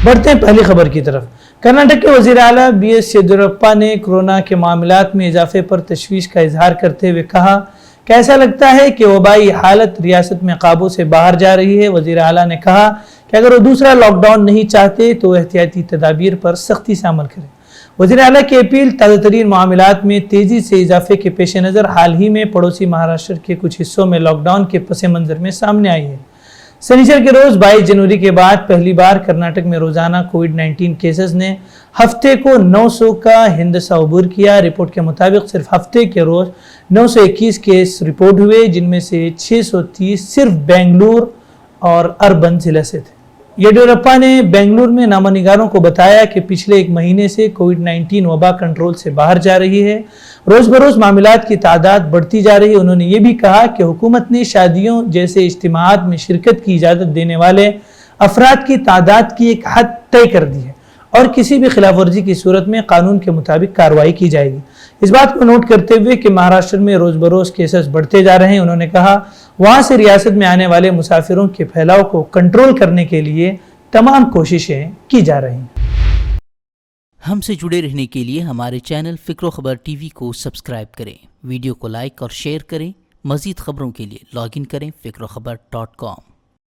بڑھتے ہیں پہلی خبر کی طرف۔ کرناٹک کے وزیر اعلیٰ بی ایس یڈیورپا نے کورونا کے معاملات میں اضافے پر تشویش کا اظہار کرتے ہوئے کہا کہ ایسا لگتا ہے کہ وبائی حالت ریاست میں قابو سے باہر جا رہی ہے۔ وزیر اعلیٰ نے کہا کہ اگر وہ دوسرا لاک ڈاؤن نہیں چاہتے تو احتیاطی تدابیر پر سختی سے عمل کریں۔ وزیر اعلیٰ کی اپیل تازہ ترین معاملات میں تیزی سے اضافے کے پیش نظر حال ہی میں پڑوسی مہاراشٹر کے کچھ حصوں میں لاک ڈاؤن کے پس منظر میں سامنے آئی ہے۔ سنیچر کے روز 22 جنوری کے بعد پہلی بار کرناٹک میں روزانہ کووڈ-19 کیسز نے ہفتے کو 900 کا ہندسہ عبور کیا۔ رپورٹ کے مطابق صرف ہفتے کے روز 921 کیس رپورٹ ہوئے، جن میں سے 630 صرف بنگلور اور اربن ضلع سے تھے۔ یڈیورپا نے بنگلور میں نامہ نگاروں کو بتایا کہ پچھلے ایک مہینے سے کووڈ-19 وبا کنٹرول سے باہر جا رہی ہے، روز بروز معاملات کی تعداد بڑھتی جا رہی ہے۔ انہوں نے یہ بھی کہا کہ حکومت نے شادیوں جیسے اجتماعات میں شرکت کی اجازت دینے والے افراد کی تعداد کی ایک حد طے کر دی ہے اور کسی بھی خلاف ورزی کی صورت میں قانون کے مطابق کارروائی کی جائے گی۔ اس بات کو نوٹ کرتے ہوئے کہ مہاراشٹر میں روز بروز کیسز بڑھتے جا رہے ہیں، انہوں نے کہا وہاں سے ریاست میں آنے والے مسافروں کے پھیلاؤ کو کنٹرول کرنے کے لیے تمام کوششیں کی جا رہی ہیں۔ ہم سے جڑے رہنے کے لیے ہمارے چینل فکر و خبر ٹی وی کو سبسکرائب کریں، ویڈیو کو لائک اور شیئر کریں۔ مزید خبروں کے لیے لاگ ان کریں فکروخبر.com۔